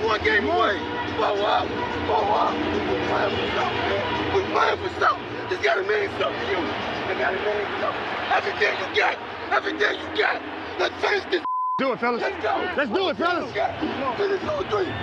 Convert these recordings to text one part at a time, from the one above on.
one game away. Blow up. We're playing for something, man. We're playing for something. This gotta mean something to you. It gotta mean something. Everything you got. Everything you got. Let's finish this. Do it, fellas. Let's go. Let's do it, fellas. Finish 2,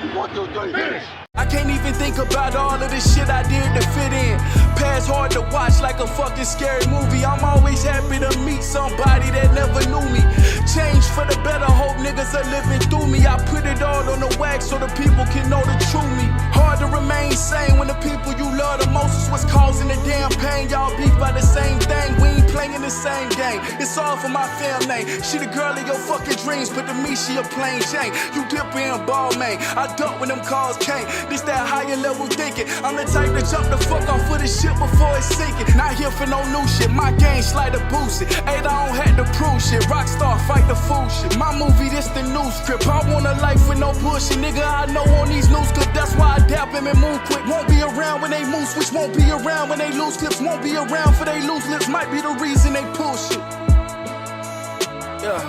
3. 1, 2, 3. Finish. I can't even think about all of the shit I did to fit in. Past hard to watch like a fucking scary movie. I'm always happy to meet somebody that never knew me. Change for the better, hope niggas are living through me. I put it all on the wax so the people can know the true me. Hard to remain sane when the people you love the most is what's causing the damn pain. Y'all beef by the same thing, we ain't playing the same game. It's all for my family. She the girl of your fucking dreams, but to me she a plain Jane. You dipper and ball man, I duck when them calls came. This that higher level thinking. I'm the type to jump the fuck off of the shit before it's sinking. Not here for no new shit. My game slight to boost it. Ain't I don't have to prove shit. Rockstar fight the fool shit. My movie, this the new script. I want a life with no bullshit. Nigga, I know on these news clips. That's why I dap him and move quick. Won't be around when they move switch. Won't be around when they lose clips. Won't be around for they loose lips. Might be the reason they pull shit. Yeah.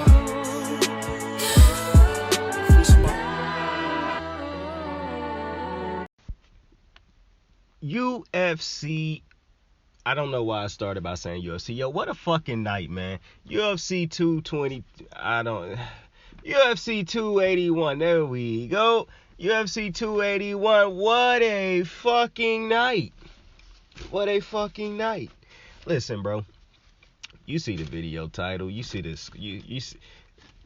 UFC, I don't know why I started by saying UFC. Yo, what a fucking night, man. UFC 220, UFC 281, there we go. UFC 281, what a fucking night. What a fucking night. Listen, bro, you see the video title, you see this, you see,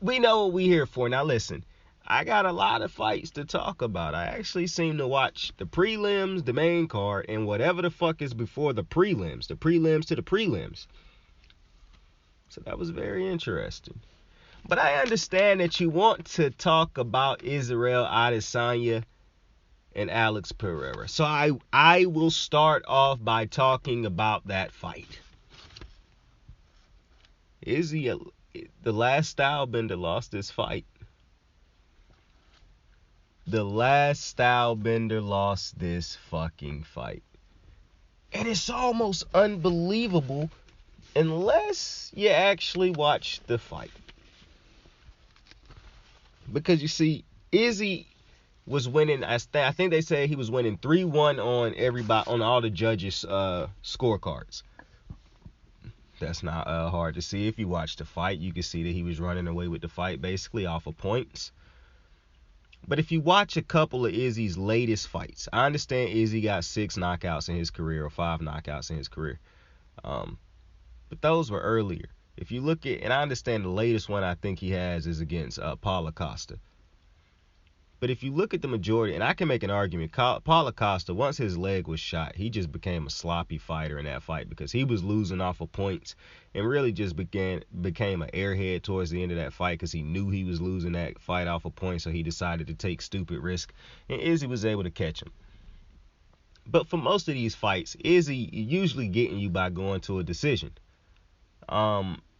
we know what we here for. Now listen, I got a lot of fights to talk about. I actually seem to watch the prelims, the main card, and whatever the fuck is before the prelims to the prelims. So that was very interesting. But I understand that you want to talk about Israel Adesanya and Alex Pereira. So I will start off by talking about that fight. The last Stylebender lost this fight. The last Stylebender lost this fucking fight. And it's almost unbelievable unless you actually watch the fight. Because you see, Izzy was winning, I think they say he was winning 3-1 on everybody, on all the judges' scorecards. That's not hard to see. If you watch the fight, you can see that he was running away with the fight basically off of points. But if you watch a couple of Izzy's latest fights, I understand Izzy got 6 knockouts in his career, or 5 knockouts in his career. But those were earlier. If you look at, and I understand the latest one I think he has is against Paulo Costa. But if you look at the majority, and I can make an argument, Paulo Costa, once his leg was shot, he just became a sloppy fighter in that fight because he was losing off of points and really just became an airhead towards the end of that fight because he knew he was losing that fight off of points, so he decided to take stupid risk, and Izzy was able to catch him. But for most of these fights, Izzy usually getting you by going to a decision.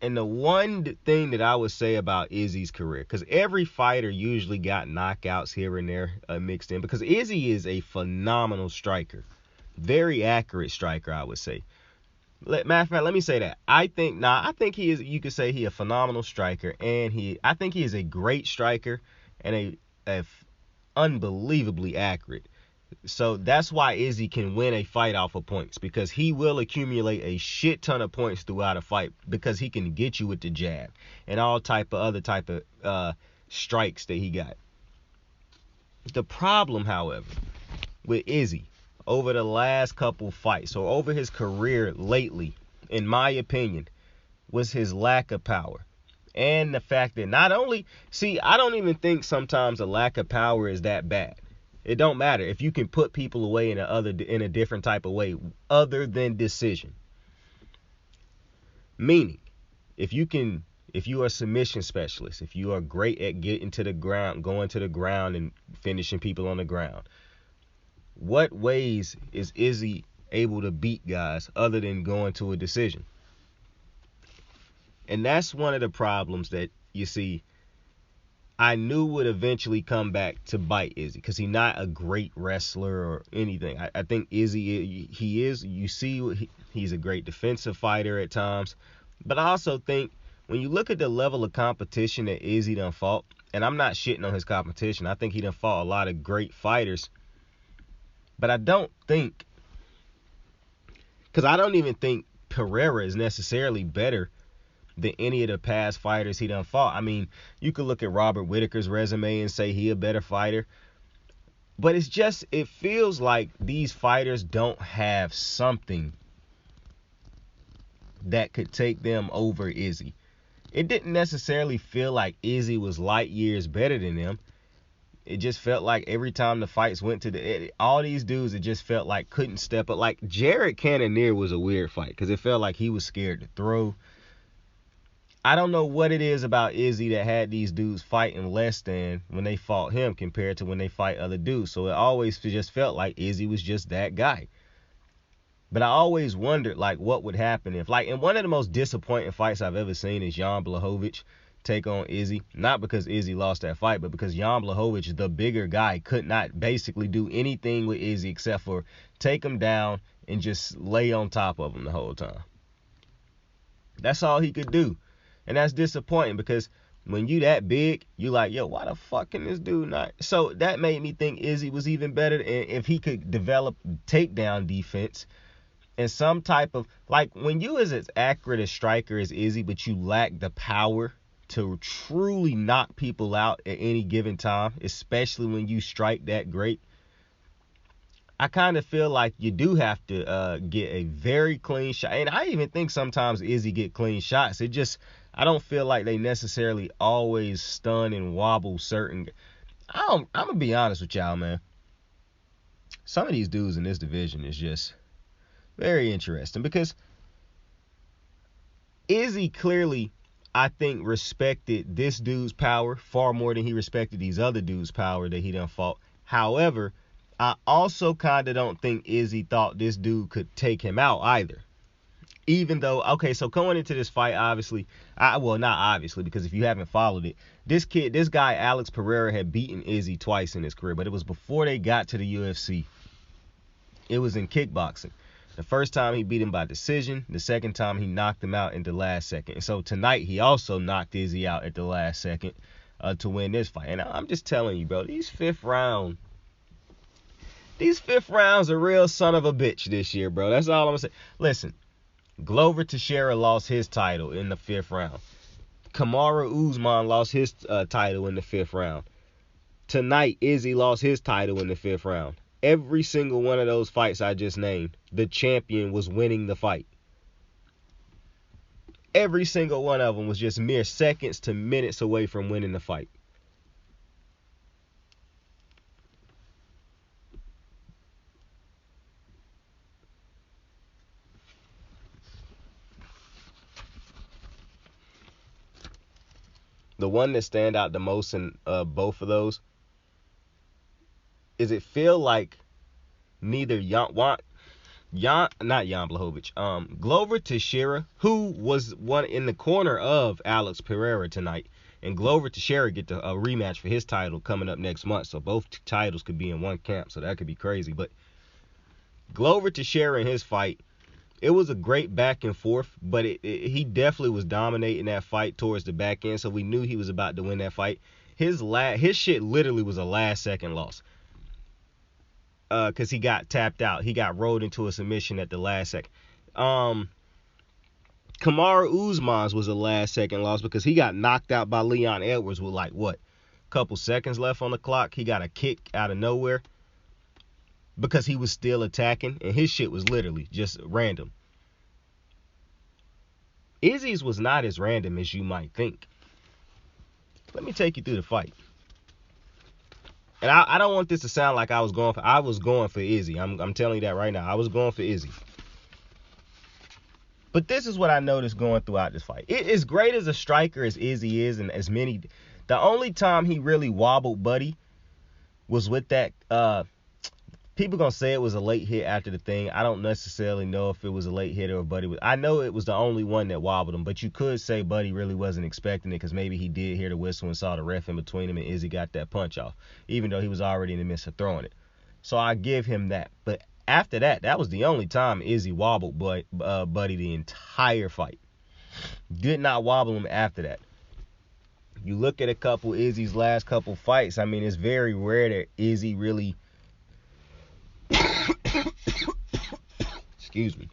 And the one thing that I would say about Izzy's career, because every fighter usually got knockouts here and there mixed in, because Izzy is a phenomenal striker. Very accurate striker, I would say. Matter of fact, let me say that. I think he is, you could say he a phenomenal striker, and I think he is a great striker and a unbelievably accurate. So that's why Izzy can win a fight off of points, because he will accumulate a shit ton of points throughout a fight because he can get you with the jab and all other type of strikes that he got. The problem, however, with Izzy over the last couple fights or over his career lately, in my opinion, was his lack of power. And the fact that I don't even think sometimes a lack of power is that bad. It don't matter if you can put people away in a different type of way other than decision. Meaning, if you are a submission specialist, if you are great at getting to the ground, going to the ground and finishing people on the ground, what ways is Izzy able to beat guys other than going to a decision? And that's one of the problems that you see I knew would eventually come back to bite Izzy, because he's not a great wrestler or anything. I think Izzy, he's a great defensive fighter at times. But I also think when you look at the level of competition that Izzy done fought, And I'm not shitting on his competition. I think he done fought a lot of great fighters. But I don't think, because I don't even think Pereira is necessarily better than any of the past fighters he done fought. I mean, you could look at Robert Whittaker's resume and say he a better fighter. But it's just, it feels like these fighters don't have something that could take them over Izzy. It didn't necessarily feel like Izzy was light years better than them. It just felt like every time the fights went to all these dudes, it just felt like couldn't step up. Like Jared Cannonier was a weird fight because it felt like he was scared to throw. I don't know what it is about Izzy that had these dudes fighting less than when they fought him compared to when they fight other dudes. So it always just felt like Izzy was just that guy. But I always wondered, like, what would happen if, like, in one of the most disappointing fights I've ever seen is Jan Blachowicz take on Izzy. Not because Izzy lost that fight, but because Jan Blachowicz, the bigger guy, could not basically do anything with Izzy except for take him down and just lay on top of him the whole time. That's all he could do. And that's disappointing because when you that big, you like, yo, why the fuck can this dude not? So that made me think Izzy was even better. And if he could develop takedown defense and some type of, like, when you is as accurate a striker as Izzy, but you lack the power to truly knock people out at any given time, especially when you strike that great, I kind of feel like you do have to get a very clean shot. And I even think sometimes Izzy get clean shots. It just, I don't feel like they necessarily always stun and wobble certain. I'm going to be honest with y'all, man. Some of these dudes in this division is just very interesting because Izzy clearly, I think, respected this dude's power far more than he respected these other dudes' power that he done fought. However, I also kind of don't think Izzy thought this dude could take him out either. Even though, okay, so going into this fight, obviously, well, not obviously, because if you haven't followed it, this guy, Alex Pereira, had beaten Izzy twice in his career, but it was before they got to the UFC. It was in kickboxing. The first time he beat him by decision. The second time he knocked him out in the last second. And so tonight he also knocked Izzy out at the last second to win this fight. And I'm just telling you, bro, these fifth rounds are real son of a bitch this year, bro. That's all I'm going to say. Listen, Glover Teixeira lost his title in the fifth round. Kamaru Usman lost his title in the fifth round. Tonight, Izzy lost his title in the fifth round. Every single one of those fights I just named, the champion was winning the fight. Every single one of them was just mere seconds to minutes away from winning the fight. The one that stand out the most in both of those is it feel like neither not Jan Blachowicz, Glover Teixeira, who was one in the corner of Alex Pereira tonight, and Glover Teixeira get a rematch for his title coming up next month, so both titles could be in one camp, so that could be crazy. But Glover Teixeira in his fight, it was a great back and forth, but he definitely was dominating that fight towards the back end, so we knew he was about to win that fight. His shit literally was a last second loss. Because he got tapped out. He got rolled into a submission at the last second. Kamaru Usman's was a last second loss because he got knocked out by Leon Edwards with couple seconds left on the clock. He got a kick out of nowhere because he was still attacking, and his shit was literally just random. Izzy's was not as random as you might think. Let me take you through the fight. And I don't want this to sound like I was going for Izzy. I'm telling you that right now. I was going for Izzy. But this is what I noticed going throughout this fight. As great as a striker as Izzy is, and the only time he really wobbled Buddy was with that. People gonna say it was a late hit after the thing. I don't necessarily know if it was a late hit or Buddy was. I know it was the only one that wobbled him, but you could say Buddy really wasn't expecting it because maybe he did hear the whistle and saw the ref in between him, and Izzy got that punch off, even though he was already in the midst of throwing it. So I give him that. But after that, that was the only time Izzy wobbled Buddy the entire fight. Did not wobble him after that. You look at a couple Izzy's last couple fights. I mean, it's very rare that Izzy really excuse me.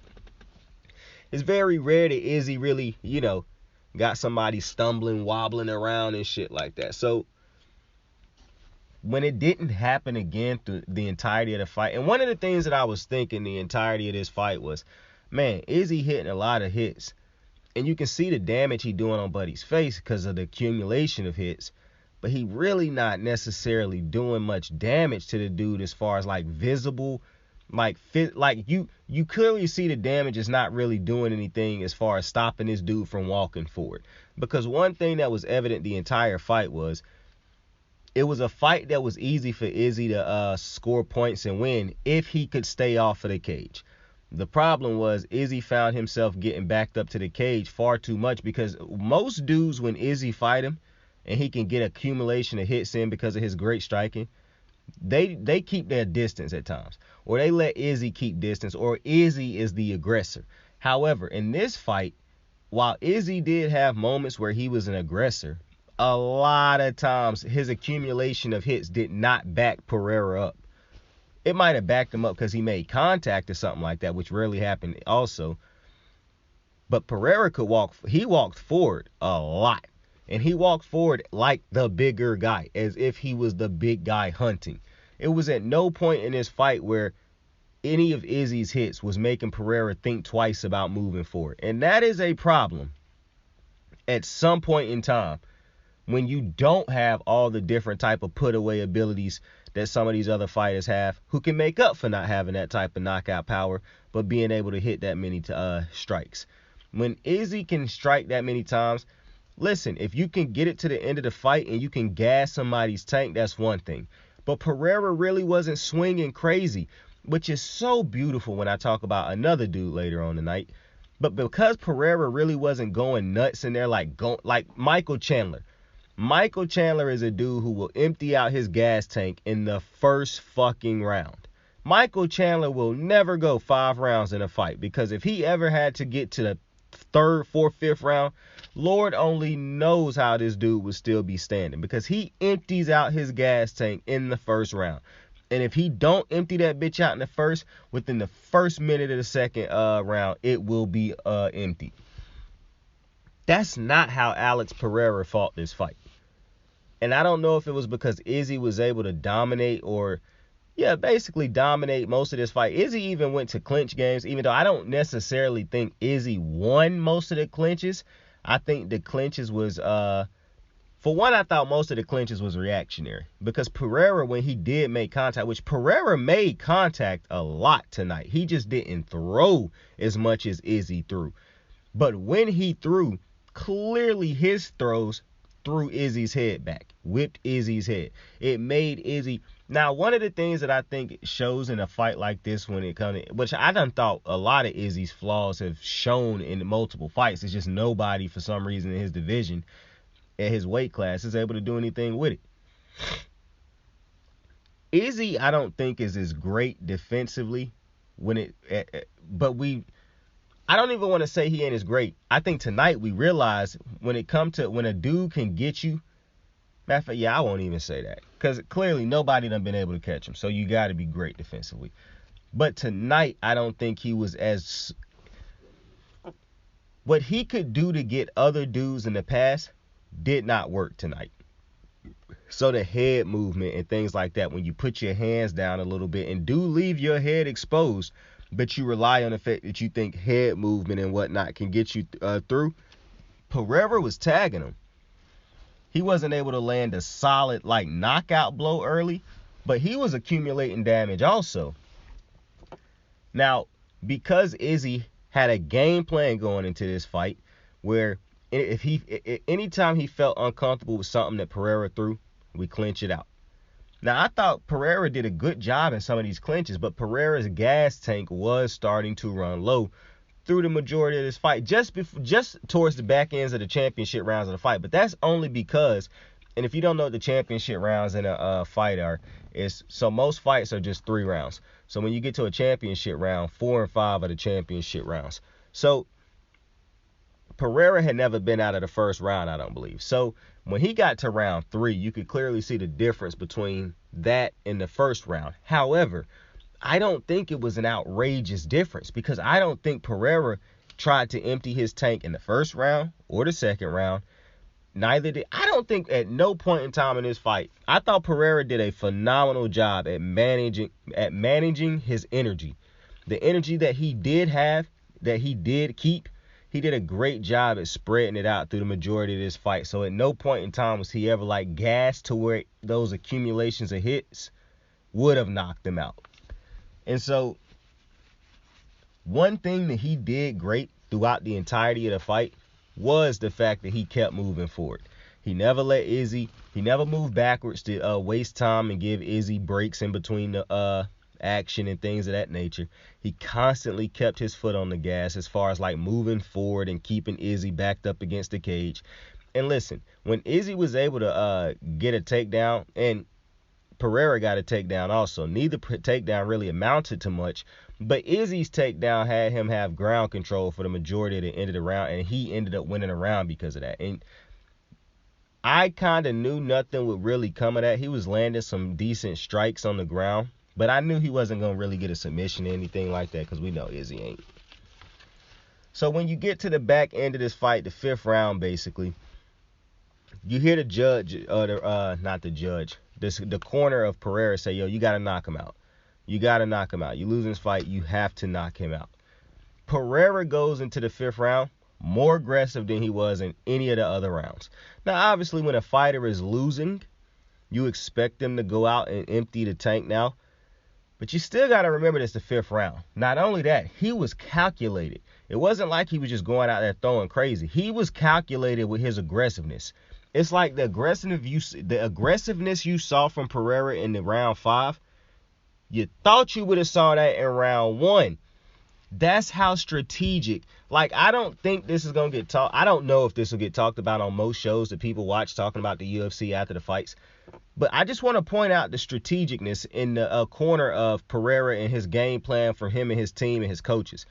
It's very rare that Izzy really, got somebody stumbling, wobbling around and shit like that. So when it didn't happen again through the entirety of the fight, and one of the things that I was thinking the entirety of this fight was, man, Izzy hitting a lot of hits. And you can see the damage he doing on Buddy's face because of the accumulation of hits. But he really not necessarily doing much damage to the dude as far as like visible, you clearly see the damage is not really doing anything as far as stopping this dude from walking forward. Because one thing that was evident the entire fight was it was a fight that was easy for Izzy to score points and win if he could stay off of the cage. The problem was Izzy found himself getting backed up to the cage far too much because most dudes, when Izzy fight him and he can get accumulation of hits in because of his great striking, they keep their distance at times, or they let Izzy keep distance, or Izzy is the aggressor. However, in this fight, while Izzy did have moments where he was an aggressor, a lot of times his accumulation of hits did not back Pereira up. It might have backed him up because he made contact or something like that, which rarely happened also. But Pereira he walked forward a lot. And he walked forward like the bigger guy, as if he was the big guy hunting. It was at no point in this fight where any of Izzy's hits was making Pereira think twice about moving forward. And that is a problem at some point in time when you don't have all the different type of put away abilities that some of these other fighters have, who can make up for not having that type of knockout power, but being able to hit that many strikes. When Izzy can strike that many times, listen, if you can get it to the end of the fight and you can gas somebody's tank, that's one thing. But Pereira really wasn't swinging crazy, which is so beautiful when I talk about another dude later on tonight. But because Pereira really wasn't going nuts in there like Michael Chandler. Michael Chandler is a dude who will empty out his gas tank in the first fucking round. Michael Chandler will never go 5 rounds in a fight, because if he ever had to get to the 3rd, 4th, 5th round, Lord only knows how this dude would still be standing, because he empties out his gas tank in the first round. And if he don't empty that bitch out in the first, within the first minute of the second round, it will be empty. That's not how Alex Pereira fought this fight. And I don't know if it was because Izzy was able to dominate basically dominate most of this fight. Izzy even went to clinch games, even though I don't necessarily think Izzy won most of the clinches. I think the clinches was, for one, I thought most of the clinches was reactionary. Because Pereira, when he did make contact, which Pereira made contact a lot tonight. He just didn't throw as much as Izzy threw. But when he threw, clearly his throws threw Izzy's head back, whipped Izzy's head. It made Izzy. Now, one of the things that I think shows in a fight like this when it comes to, which I done thought a lot of Izzy's flaws have shown in multiple fights, it's just nobody for some reason in his division at his weight class is able to do anything with it. Izzy, I don't think is as great defensively I don't even want to say he ain't as great. I think tonight we realized when a dude can get you, matter of fact, I won't even say that. Because clearly nobody done been able to catch him. So you got to be great defensively. But tonight, I don't think he was as... What he could do to get other dudes in the past did not work tonight. So the head movement and things like that, when you put your hands down a little bit and do leave your head exposed, but you rely on the fact that you think head movement and whatnot can get you through. Pereira was tagging him. He wasn't able to land a solid knockout blow early, but he was accumulating damage also. Now, because Izzy had a game plan going into this fight, where anytime he felt uncomfortable with something that Pereira threw, we clinch it out. Now, I thought Pereira did a good job in some of these clinches, but Pereira's gas tank was starting to run low through the majority of this fight, just towards the back ends of the championship rounds of the fight. But that's only because, and if you don't know what the championship rounds in a fight are, so most fights are just 3 rounds. So when you get to a championship round, 4 and 5 are the championship rounds. So Pereira had never been out of the first round, I don't believe. So when he got to round 3, you could clearly see the difference between that and the first round. However, I don't think it was an outrageous difference because I don't think Pereira tried to empty his tank in the first round or the second round. Neither did. I don't think at no point in time in this fight, I thought Pereira did a phenomenal job at managing his energy. The energy that he did have, that he did keep, he did a great job at spreading it out through the majority of this fight. So at no point in time was he ever like gassed to where those accumulations of hits would have knocked him out. And so one thing that he did great throughout the entirety of the fight was the fact that he kept moving forward. He never let Izzy, he never moved backwards to waste time and give Izzy breaks in between the action and things of that nature. He constantly kept his foot on the gas as far as like moving forward and keeping Izzy backed up against the cage. And listen, when Izzy was able to get a takedown, and Pereira got a takedown also, neither takedown really amounted to much, but Izzy's takedown had him have ground control for the majority of the end of the round, and he ended up winning a round because of that. And I kind of knew nothing would really come of that. He was landing some decent strikes on the ground, but I knew he wasn't going to really get a submission or anything like that because we know Izzy ain't. So when you get to the back end of this fight, the 5th round basically, you hear the judge, not the judge, the corner of Pereira say, yo, you got to knock him out. You got to knock him out. You lose this fight, you have to knock him out. Pereira goes into the 5th round more aggressive than he was in any of the other rounds. Now, obviously, when a fighter is losing, you expect them to go out and empty the tank now. But you still got to remember this, the 5th round. Not only that, he was calculated. It wasn't like he was just going out there throwing crazy. He was calculated with his aggressiveness. It's like the aggressiveness you saw from Pereira in the round 5, you thought you would have saw that in round 1. That's how strategic. Like, I don't think this is going to get talked. I don't know if this will get talked about on most shows that people watch talking about the UFC after the fights. But I just want to point out the strategicness in the corner of Pereira and his game plan for him and his team and his coaches.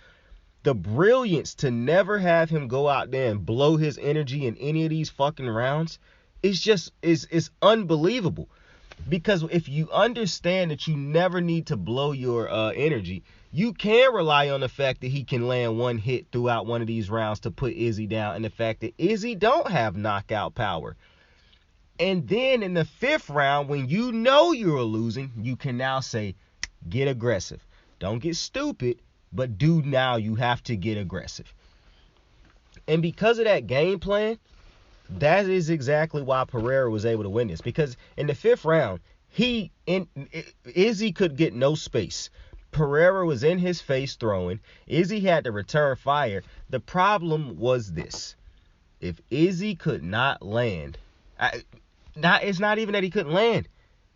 The brilliance to never have him go out there and blow his energy in any of these fucking rounds is unbelievable. Because if you understand that you never need to blow your energy, you can rely on the fact that he can land one hit throughout one of these rounds to put Izzy down, and the fact that Izzy don't have knockout power. And then in the 5th round, when you know you're losing, you can now say, get aggressive. Don't get stupid, but you have to get aggressive. And because of that game plan, that is exactly why Pereira was able to win this. Because in the 5th round, Izzy could get no space. Pereira was in his face throwing. Izzy had to return fire. The problem was this. If Izzy could not land, it's not even that he couldn't land.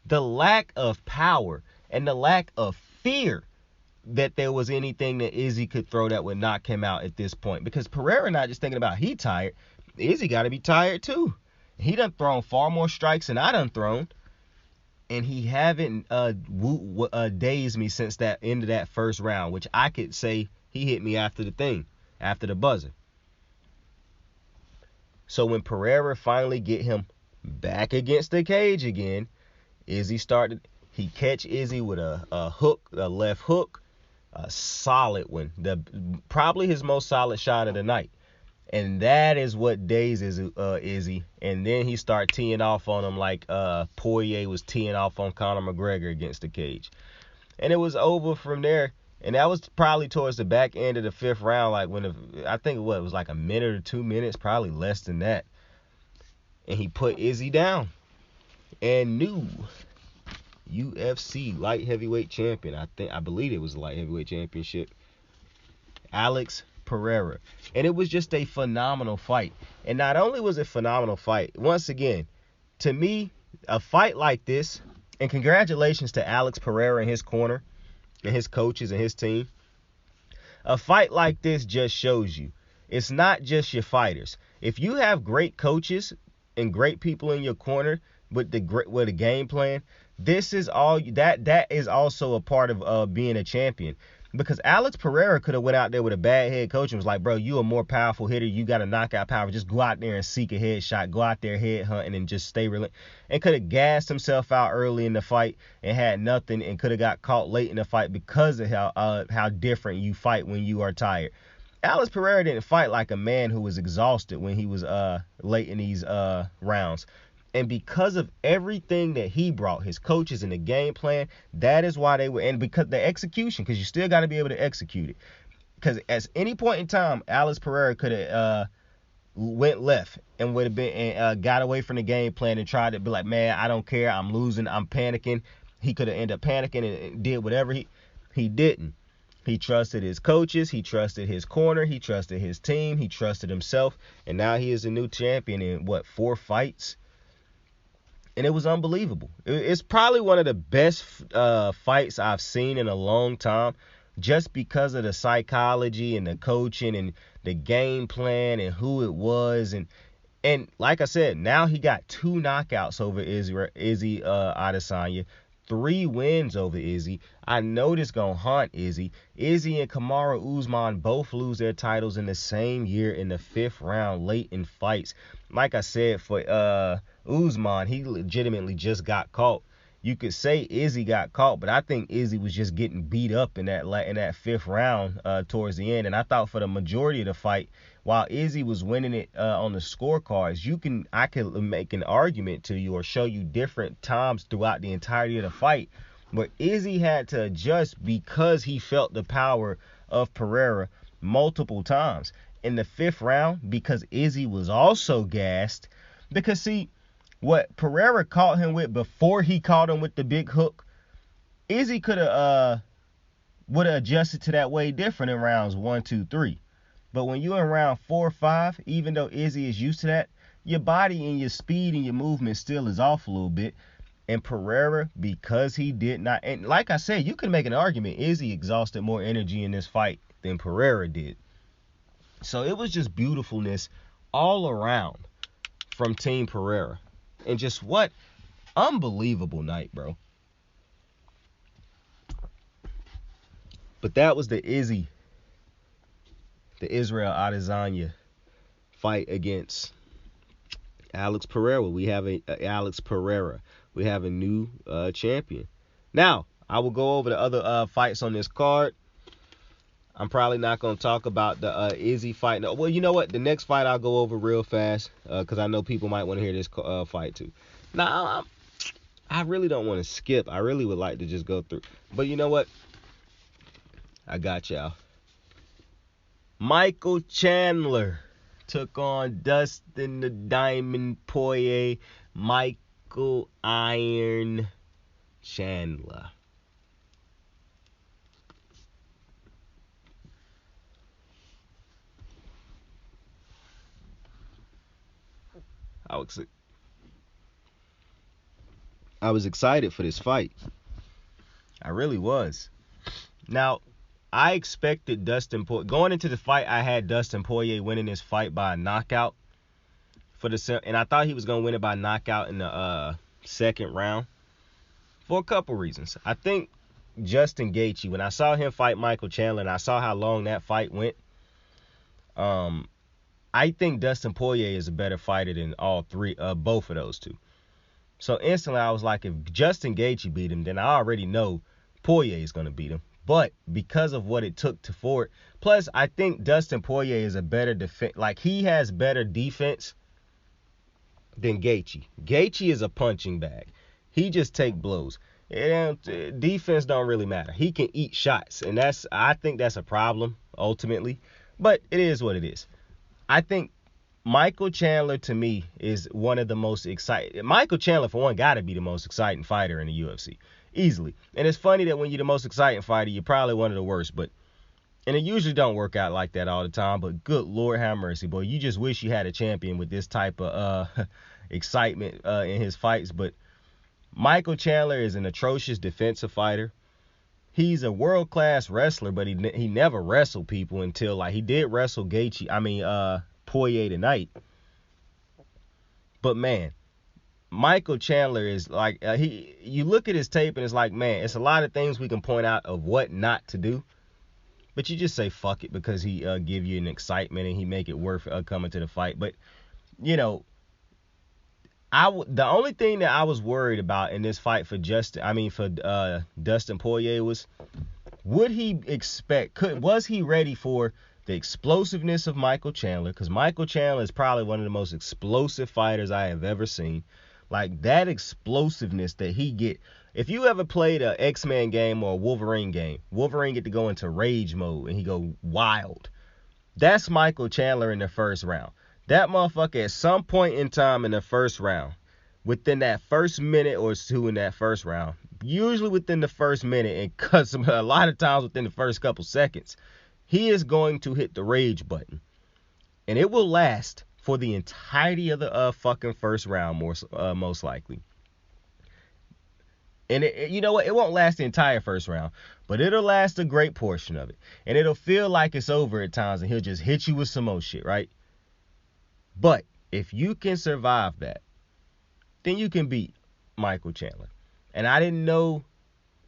The lack of power and the lack of fear that there was anything that Izzy could throw that would knock him out at this point. Because Pereira not just thinking about he tired. Izzy got to be tired too. He done thrown far more strikes than I done thrown. And he haven't dazed me since that end of that first round, which I could say he hit me after the buzzer. So when Pereira finally get him back against the cage again, he catch Izzy with a left hook, a solid one, probably his most solid shot of the night. And that is what dazes Izzy. And then he start teeing off on him like Poirier was teeing off on Conor McGregor against the cage. And it was over from there. And that was probably towards the back end of the 5th round, like I think it was like a minute or 2 minutes, probably less than that. And he put Izzy down. And new UFC light heavyweight champion, I believe it was the light heavyweight championship, Alex Pereira. And it was just a phenomenal fight. And not only was it a phenomenal fight, once again, to me, a fight like this, and congratulations to Alex Pereira and his corner and his coaches and his team. A fight like this just shows you it's not just your fighters. If you have great coaches and great people in your corner with a game plan, this is all that is also a part of being a champion. Because Alex Pereira could have went out there with a bad head coach and was like, bro, you a more powerful hitter. You got a knockout power. Just go out there and seek a headshot. Go out there head hunting and just stay relentless. And could have gassed himself out early in the fight and had nothing and could have got caught late in the fight because of how different you fight when you are tired. Alex Pereira didn't fight like a man who was exhausted when he was late in these rounds. And because of everything that he brought, his coaches and the game plan, that is why they were, and because the execution, because you still got to be able to execute it. Because at any point in time, Alex Pereira could have went left and would have been and got away from the game plan and tried to be like, man, I don't care, I'm losing, I'm panicking. He could have ended up panicking and did whatever he didn't. He trusted his coaches, he trusted his corner, he trusted his team, he trusted himself, and now he is a new champion in 4 fights. And it was unbelievable. It's probably one of the best fights I've seen in a long time, just because of the psychology and the coaching and the game plan and who it was. And like I said, now he got 2 knockouts over Izzy Adesanya, 3 wins over Izzy. I know this gonna haunt Izzy. Izzy and Kamaru Usman both lose their titles in the same year in the 5th round, late in fights. Like I said, for Usman, he legitimately just got caught. You could say Izzy got caught, but I think Izzy was just getting beat up in that 5th round towards the end. And I thought for the majority of the fight, while Izzy was winning it on the scorecards, I could make an argument to you or show you different times throughout the entirety of the fight where Izzy had to adjust because he felt the power of Pereira multiple times. In the 5th round, because Izzy was also gassed, because see, what Pereira caught him with before he caught him with the big hook, Izzy would have adjusted to that way different in rounds 1, 2, 3. But when you're in round 4 or 5, even though Izzy is used to that, your body and your speed and your movement still is off a little bit. And Pereira, because he did not, and like I said, you can make an argument, Izzy exhausted more energy in this fight than Pereira did. So it was just beautifulness all around from Team Pereira. And just what unbelievable night, bro. But that was the Israel Adesanya fight against Alex Pereira. We have Alex Pereira. We have a new champion. Now, I will go over the other fights on this card. I'm probably not going to talk about the Izzy fight. No, well, you know what? The next fight I'll go over real fast because I know people might want to hear this fight too. Now, I really don't want to skip. I really would like to just go through. But you know what? I got y'all. Michael Chandler took on Dustin the Diamond Poirier. Michael Iron Chandler. I was excited for this fight. I really was. Now, I expected Dustin Poirier. Going into the fight, I had Dustin Poirier winning this fight by a knockout. And I thought he was going to win it by knockout in the 2nd round. For a couple reasons. I think Justin Gaethje, when I saw him fight Michael Chandler and I saw how long that fight went, I think Dustin Poirier is a better fighter than both of those two. So instantly I was like, if Justin Gaethje beat him, then I already know Poirier is going to beat him. But because of what it took to forward, plus I think Dustin Poirier is a better defense. Like, he has better defense than Gaethje. Gaethje is a punching bag. He just take blows. Defense don't really matter. He can eat shots, and I think that's a problem ultimately. But it is what it is. I think Michael Chandler, to me, is one of the most exciting. Michael Chandler, for one, got to be the most exciting fighter in the UFC. Easily. And it's funny that when you're the most exciting fighter, you're probably one of the worst. And it usually don't work out like that all the time. But good Lord have mercy, boy. You just wish you had a champion with this type of excitement in his fights. But Michael Chandler is an atrocious defensive fighter. He's a world-class wrestler, but he never wrestled people until, like, he did wrestle Poirier tonight. But, man, Michael Chandler is like, you look at his tape and it's like, man, it's a lot of things we can point out of what not to do. But you just say fuck it because he give you an excitement and he make it worth coming to the fight. But, you know, the only thing that I was worried about in this fight for Dustin Poirier was, would he was he ready for the explosiveness of Michael Chandler? Because Michael Chandler is probably one of the most explosive fighters I have ever seen. Like, that explosiveness that he get. If you ever played a X-Men game or a Wolverine game, Wolverine get to go into rage mode and he go wild. That's Michael Chandler in the first round. That motherfucker at some point in time in the first round, within that first minute or two in that first round, usually within the first minute, and cause a lot of times within the first couple seconds, he is going to hit the rage button. And it will last for the entirety of the fucking first round, most likely. And you know what? It won't last the entire first round, but it'll last a great portion of it. And it'll feel like it's over at times, and he'll just hit you with some more shit, right? But if you can survive that, then you can beat Michael Chandler. And I didn't know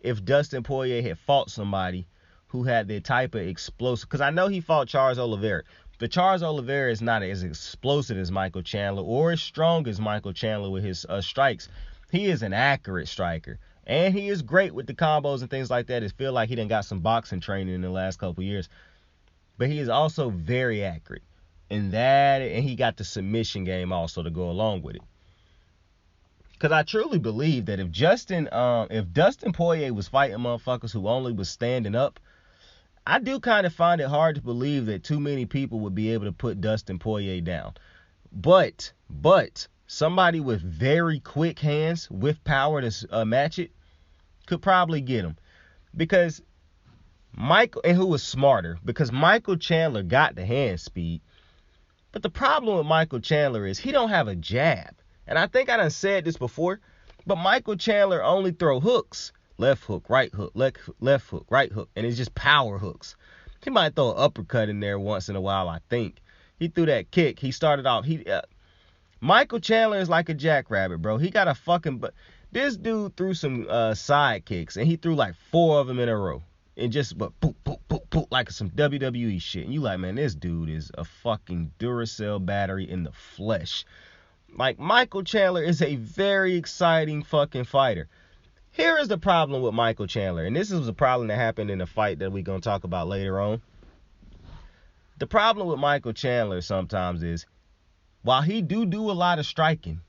if Dustin Poirier had fought somebody who had the type of explosive, because I know he fought Charles Oliveira. But Charles Oliveira is not as explosive as Michael Chandler or as strong as Michael Chandler with his strikes. He is an accurate striker. And he is great with the combos and things like that. It feels like he done got some boxing training in the last couple years. But he is also very accurate. And he got the submission game also to go along with it. Because I truly believe that if Dustin Poirier was fighting motherfuckers who only was standing up, I do kind of find it hard to believe that too many people would be able to put Dustin Poirier down. But somebody with very quick hands with power to match it could probably get him. Because who was smarter, because Michael Chandler got the hand speed. But the problem with Michael Chandler is he don't have a jab. And I think I done said this before, but Michael Chandler only throw hooks. Left hook, right hook, left hook, right hook. And it's just power hooks. He might throw an uppercut in there once in a while, I think. He threw that kick. He started off. Michael Chandler is like a jackrabbit, bro. He got a fucking... This dude threw some side kicks, and he threw like 4 of them in a row. And just poop, poop, poop, poop, like some WWE shit. And you like, man, this dude is a fucking Duracell battery in the flesh. Like, Michael Chandler is a very exciting fucking fighter. Here is the problem with Michael Chandler. And this is a problem that happened in a fight that we're going to talk about later on. The problem with Michael Chandler sometimes is, while he do a lot of striking,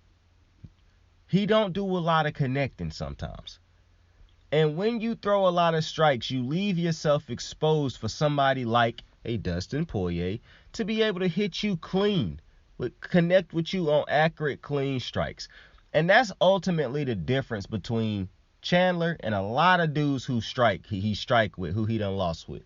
he don't do a lot of connecting sometimes. And when you throw a lot of strikes, you leave yourself exposed for somebody like a Dustin Poirier to be able to hit you clean, connect with you on accurate, clean strikes. And that's ultimately the difference between Chandler and a lot of dudes who he strike with, who he done lost with.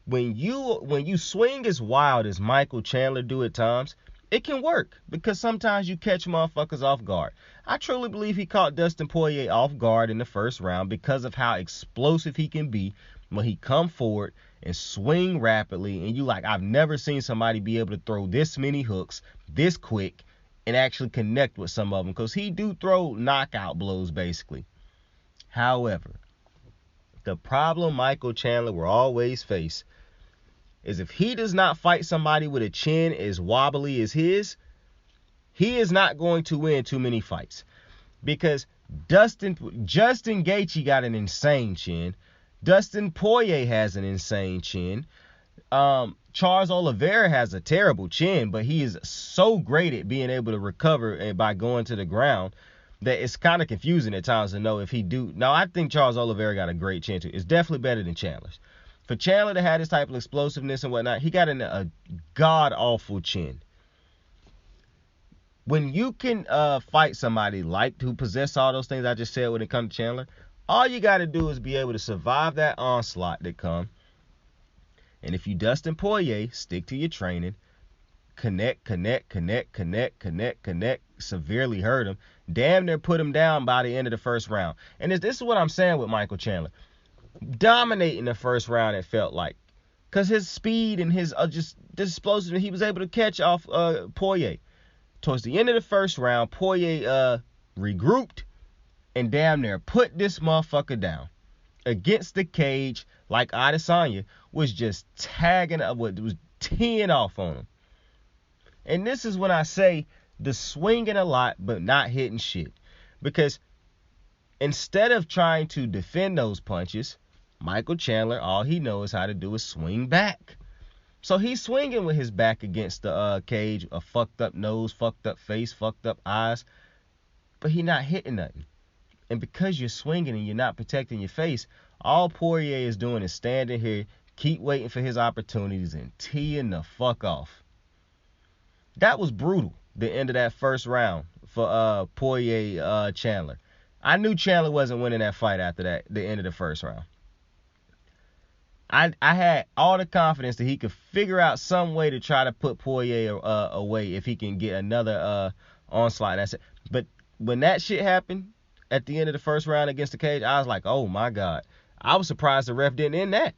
When you swing as wild as Michael Chandler do at times, it can work because sometimes you catch motherfuckers off guard. I truly believe he caught Dustin Poirier off guard in the first round because of how explosive he can be when he come forward and swing rapidly. And you like, I've never seen somebody be able to throw this many hooks this quick and actually connect with some of them, because he do throw knockout blows basically. However, the problem Michael Chandler will always face is if he does not fight somebody with a chin as wobbly as his, he is not going to win too many fights. Because Justin Gaethje got an insane chin. Dustin Poirier has an insane chin. Charles Oliveira has a terrible chin, but he is so great at being able to recover by going to the ground that it's kind of confusing at times to know if he do. Now, I think Charles Oliveira got a great chin too. It's definitely better than Chandler's. For Chandler to have this type of explosiveness and whatnot, he got a god-awful chin. When you can fight somebody who possess all those things I just said when it comes to Chandler, all you got to do is be able to survive that onslaught that come. And if you Dustin Poirier, stick to your training, connect, severely hurt him, damn near put him down by the end of the first round. And this is what I'm saying with Michael Chandler. Dominating the first round, it felt like, because his speed and his just explosiveness, he was able to catch off Poirier. Towards the end of the first round, Poirier regrouped and damn near put this motherfucker down. against the cage like Adesanya was just tagging up, was teeing off on him. And this is when I say the swinging a lot but not hitting shit. Because instead of trying to defend those punches, Michael Chandler, all he knows how to do is swing back. So he's swinging with his back against the cage, a fucked up nose, fucked up face, fucked up eyes, but he's not hitting nothing. And because you're swinging and you're not protecting your face, all Poirier is doing is standing here, keep waiting for his opportunities and teeing the fuck off. That was brutal, the end of that first round for Poirier Chandler. I knew Chandler wasn't winning that fight after that, the end of the first round. I had all the confidence that he could figure out some way to try to put Poirier away if he can get another onslaught. That's it. But when that shit happened at the end of the first round against the cage, I was like, oh my God. I was surprised the ref didn't end that.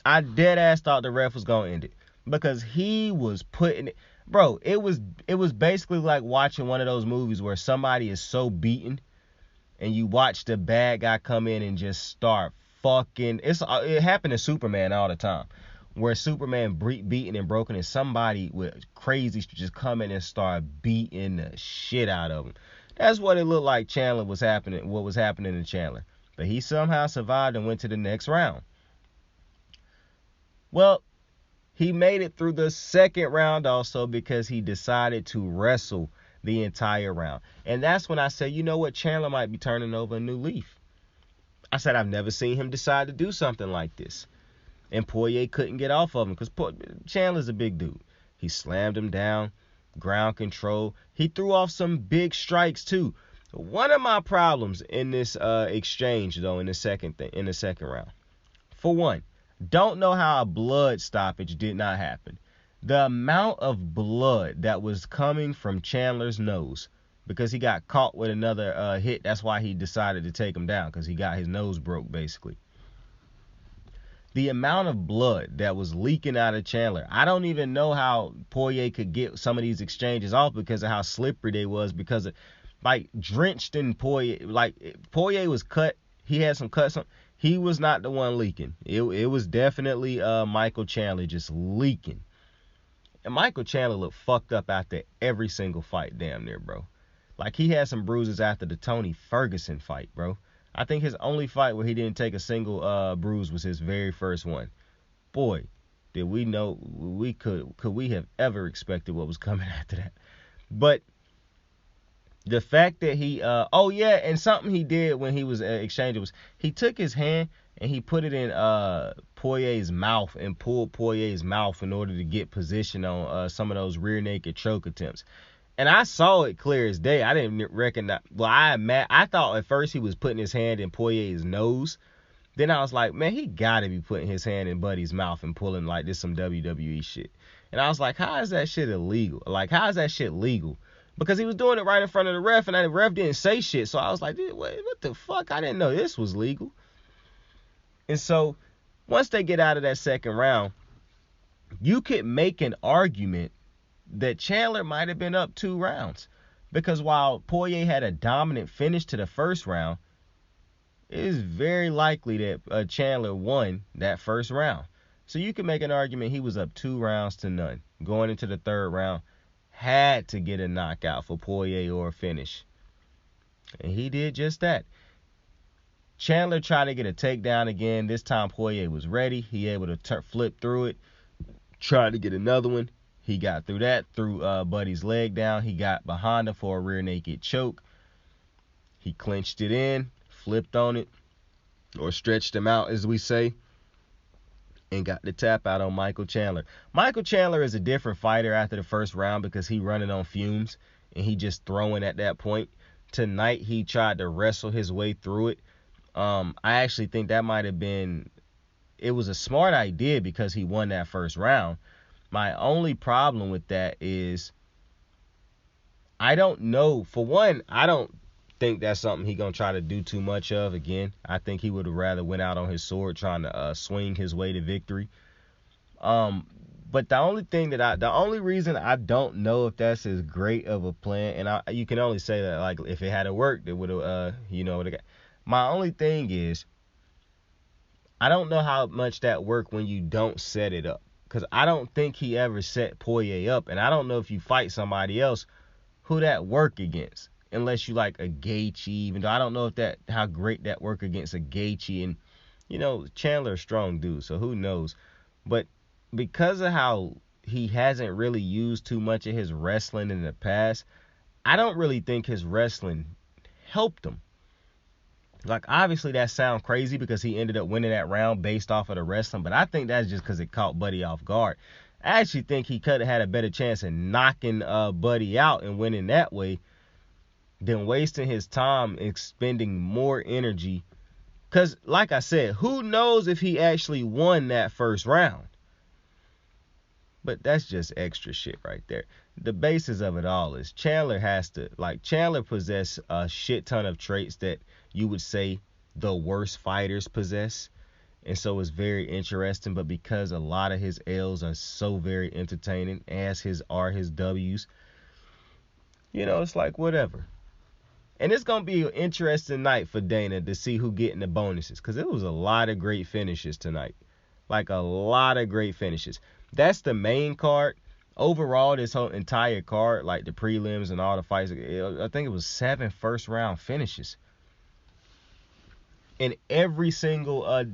I dead ass thought the ref was going to end it because he was putting it. Bro, it was basically like watching one of those movies where somebody is so beaten and you watch the bad guy come in and just start fucking. It happened to Superman all the time, where Superman beaten and broken and somebody with crazy just come in and start beating the shit out of him. That's what it looked like Chandler was happening. What was happening to Chandler, but he somehow survived and went to the next round. Well, he made it through the second round also because he decided to wrestle the entire round. And that's when I said, you know what, Chandler might be turning over a new leaf. I said, I've never seen him decide to do something like this. And Poirier couldn't get off of him because Chandler's a big dude. He slammed him down, ground control. He threw off some big strikes too. One of my problems in this exchange, though, in the second round, for one, don't know how a blood stoppage did not happen. The amount of blood that was coming from Chandler's nose, because he got caught with another hit. That's why he decided to take him down, because he got his nose broke, basically. The amount of blood that was leaking out of Chandler. I don't even know how Poirier could get some of these exchanges off because of how slippery they was, because of, like, drenched in Poirier. Like, Poirier was cut. He had some cuts on. He was not the one leaking. It was definitely Michael Chandler just leaking. And Michael Chandler looked fucked up after every single fight, damn near, bro. Like, he had some bruises after the Tony Ferguson fight, bro. I think his only fight where he didn't take a single bruise was his very first one. Boy, did we know could we have ever expected what was coming after that. But the fact that he and something he did when he was exchanging was he took his hand and he put it in Poirier's mouth and pulled Poirier's mouth in order to get position on some of those rear naked choke attempts. And I saw it clear as day. I didn't recognize. Well, I thought at first he was putting his hand in Poirier's nose. Then I was like, man, he got to be putting his hand in Buddy's mouth and pulling like this some WWE shit. And I was like, how is that shit illegal? Like, how is that shit legal? Because he was doing it right in front of the ref, and the ref didn't say shit. So I was like, what the fuck? I didn't know this was legal. And so once they get out of that second round, you could make an argument that Chandler might have been up 2 rounds. Because while Poirier had a dominant finish to the first round, it is very likely that Chandler won that first round. So you can make an argument he was up 2 rounds to none. Going into the third round, had to get a knockout for Poirier or a finish. And he did just that. Chandler tried to get a takedown again. This time Poirier was ready. He able to flip through it. Tried to get another one. He got through that, threw Buddy's leg down. He got behind him for a rear naked choke. He clinched it in, flipped on it, or stretched him out, as we say, and got the tap out on Michael Chandler. Michael Chandler is a different fighter after the first round because he running on fumes and he just throwing at that point. Tonight he tried to wrestle his way through it. I actually think that might have been, it was a smart idea because he won that first round. My only problem with that is I don't know. For one, I don't think that's something he's going to try to do too much of again. I think he would have rather went out on his sword trying to swing his way to victory. But the only reason I don't know if that's as great of a plan, and you can only say that like if it had worked, it would have, got. My only thing is I don't know how much that work when you don't set it up. Because I don't think he ever set Poirier up. And I don't know if you fight somebody else who that work against. Unless you like a Gaethje, even though I don't know if that how great that work against a Gaethje. And, you know, Chandler a strong dude, so who knows. But because of how he hasn't really used too much of his wrestling in the past, I don't really think his wrestling helped him. Like, obviously that sounds crazy because he ended up winning that round based off of the wrestling, but I think that's just because it caught Buddy off guard. I actually think he could have had a better chance of knocking Buddy out and winning that way than wasting his time expending more energy. Because, like I said, who knows if he actually won that first round? But that's just extra shit right there. The basis of it all is Chandler possess a shit ton of traits that you would say the worst fighters possess. And so it's very interesting. But because a lot of his L's are so very entertaining, as are his W's, you know, it's like whatever. And it's going to be an interesting night for Dana to see who getting the bonuses. Because it was a lot of great finishes tonight. Like a lot of great finishes. That's the main card. Overall, this whole entire card, like the prelims and all the fights, I think it was 7 first-round finishes. And every single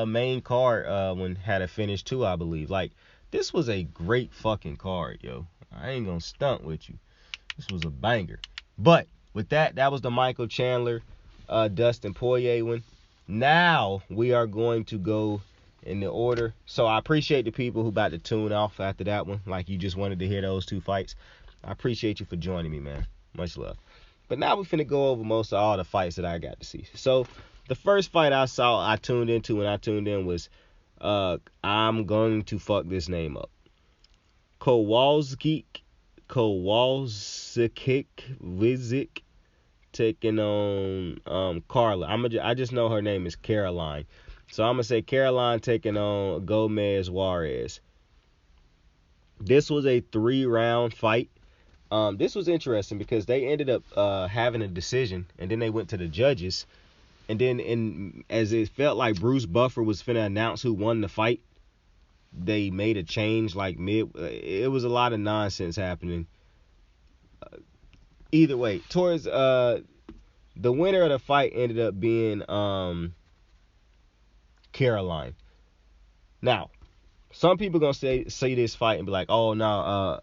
main card one had a finish too, I believe. Like, this was a great fucking card, yo. I ain't gonna stunt with you. This was a banger. But with that was the Michael Chandler, Dustin Poirier one. Now we are going to go in the order. So I appreciate the people who about to tune off after that one. Like, you just wanted to hear those 2 fights. I appreciate you for joining me, man. Much love. But now we're finna go over most of all the fights that I got to see. So the first fight I tuned into when I tuned in was I'm going to fuck this name up. Kowalski Wizik taking on Carla. I just know her name is Caroline. So I'm going to say Caroline taking on Gomez Juarez. This was a 3-round fight. This was interesting because they ended up having a decision, and then they went to the judges. And then as it felt like Bruce Buffer was finna announce who won the fight, they made a change like mid. It was a lot of nonsense happening. Either way, towards the winner of the fight ended up being Caroline. Now, some people gonna say this fight and be like, oh no,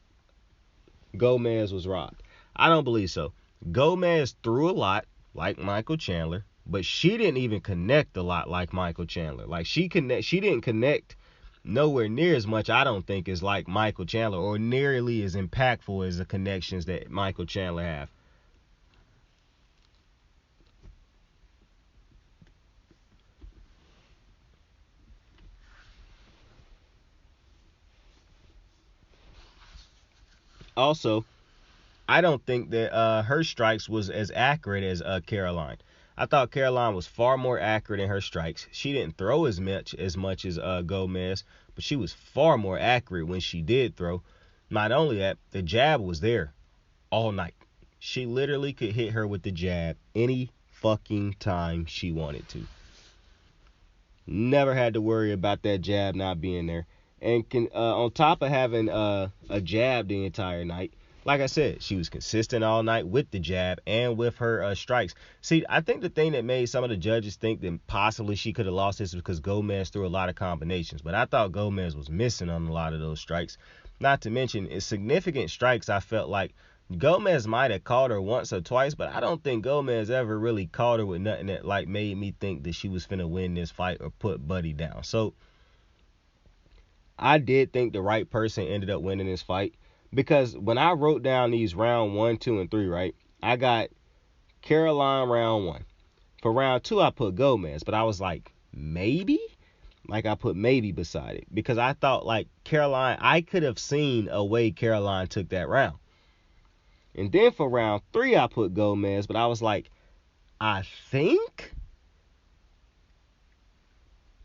Gomez was robbed. I don't believe so. Gomez threw a lot like Michael Chandler, but she didn't even connect a lot like Michael Chandler. Like, she didn't connect nowhere near as much, I don't think, as like Michael Chandler, or nearly as impactful as the connections that Michael Chandler have. Also, I don't think that her strikes was as accurate as Caroline. I thought Caroline was far more accurate in her strikes. She didn't throw as much as Gomez, but she was far more accurate when she did throw. Not only that, the jab was there all night. She literally could hit her with the jab any fucking time she wanted to. Never had to worry about that jab not being there. And on top of having a jab the entire night, like I said, she was consistent all night with the jab and with her strikes. See, I think the thing that made some of the judges think that possibly she could have lost this was because Gomez threw a lot of combinations. But I thought Gomez was missing on a lot of those strikes. Not to mention, it's significant strikes. I felt like Gomez might have caught her once or twice, but I don't think Gomez ever really caught her with nothing that like made me think that she was finna win this fight or put Buddy down. So I did think the right person ended up winning this fight. Because when I wrote down these round 1, 2, and 3, right, I got Caroline round 1. For round 2, I put Gomez, but I was like, maybe? Like, I put maybe beside it. Because I thought, like, Caroline, I could have seen a way Caroline took that round. And then for round 3, I put Gomez, but I was like, I think?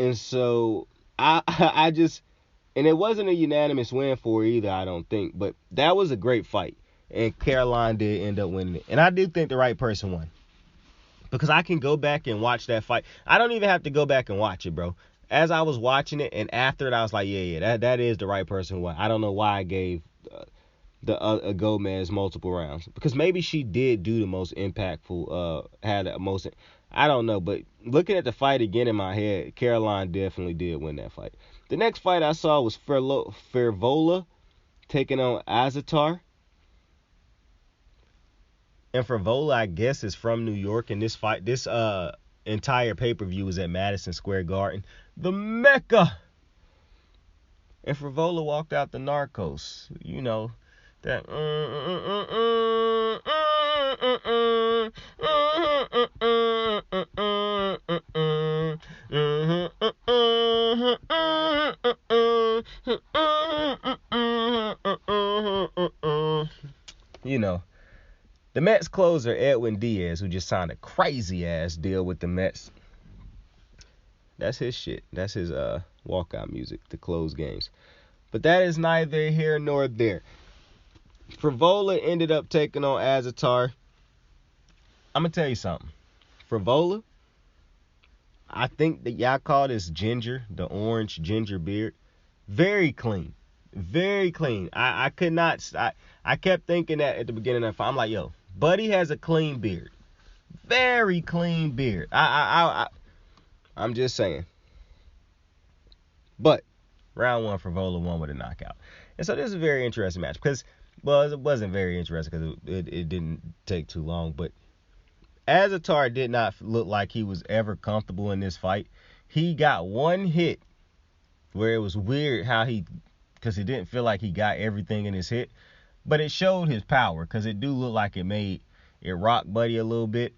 And so, I just... And it wasn't a unanimous win for her either, I don't think. But that was a great fight. And Caroline did end up winning it. And I do think the right person won. Because I can go back and watch that fight. I don't even have to go back and watch it, bro. as I was watching it and after it, I was like, yeah, that is the right person who won. I don't know why I gave the Gomez multiple rounds, because maybe she did do the most impactful, had the most. I don't know, but looking at the fight again in my head, Caroline definitely did win that fight. The next fight I saw was Fervola taking on Azatar. And Fervola, I guess, is from New York, and this entire pay-per-view was at Madison Square Garden, the Mecca. And Fervola walked out the Narcos, you know, that you know. The Mets closer, Edwin Diaz, who just signed a crazy-ass deal with the Mets. That's his shit. That's his walkout music to close games. But that is neither here nor there. Fervola ended up taking on Azatar. I'm going to tell you something. Fervola, I think that y'all call this ginger, the orange ginger beard, very clean. Very clean. I could not... I kept thinking that at the beginning of the fight. I'm like, yo, Buddy has a clean beard. Very clean beard. I'm just saying. But round one, Fervola won with a knockout. And so this is a very interesting match. Because, well, it wasn't very interesting because it didn't take too long. But Azatar did not look like he was ever comfortable in this fight. He got one hit where it was weird how because he didn't feel like he got everything in his hit. But it showed his power, because it do look like it rocked Buddy a little bit.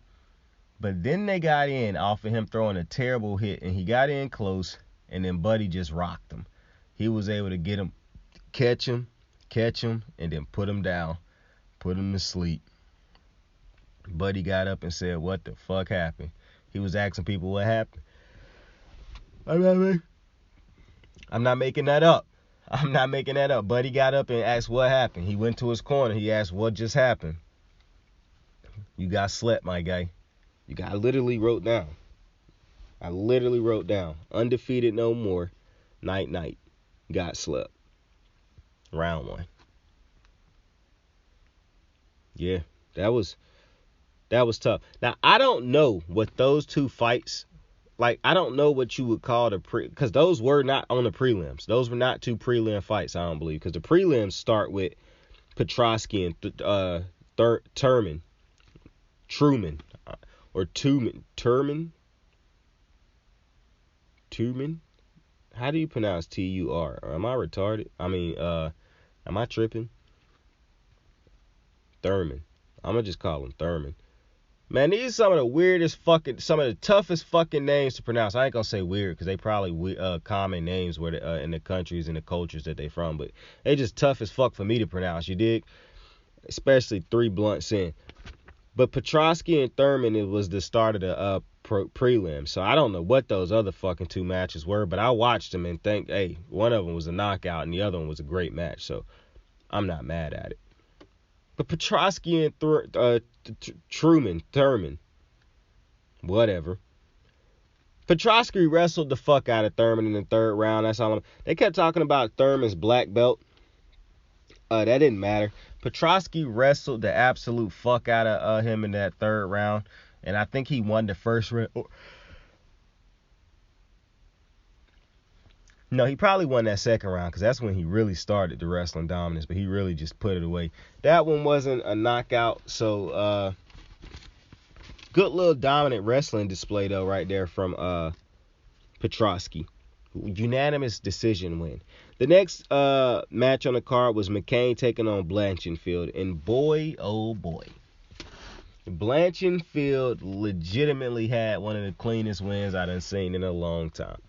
But then they got in off of him throwing a terrible hit, and he got in close, and then Buddy just rocked him. He was able to get him, catch him, and then put him down, put him to sleep. Buddy got up and said, what the fuck happened? He was asking people what happened. I'm not making that up. Buddy got up and asked what happened. He went to his corner. He asked what just happened. You got slept, my guy. I literally wrote down. Undefeated no more. Night. Got slept. Round one. Yeah, that was tough. Now, I don't know what those two fights... Like, I don't know what you would call because those were not on the prelims. Those were not two prelim fights, I don't believe. Because the prelims start with Petrosky and Truman. How do you pronounce T-U-R? Am I retarded? Am I tripping? Thurman. I'm going to just call him Thurman. Man, these are some of the toughest fucking names to pronounce. I ain't gonna say weird, because they probably common names where in the countries and the cultures that they from, but they just tough as fuck for me to pronounce, you dig? Especially 3 blunts in. But Petrosky and Thurman, it was the start of the prelim, so I don't know what those other fucking 2 matches were, but I watched them and think, hey, one of them was a knockout and the other one was a great match, so I'm not mad at it. But Petrosky and Thurman, whatever. Petrosky wrestled the fuck out of Thurman in the 3rd round. That's all. They kept talking about Thurman's black belt. That didn't matter. Petrosky wrestled the absolute fuck out of him in that 3rd round, and I think he won the 1st round. No, he probably won that 2nd round, because that's when he really started the wrestling dominance, but he really just put it away. That one wasn't a knockout, so good little dominant wrestling display, though, right there from Petrosky. Unanimous decision win. The next match on the card was McCain taking on Blanchfield, and boy, oh boy. Blanchfield legitimately had one of the cleanest wins I done seen in a long time.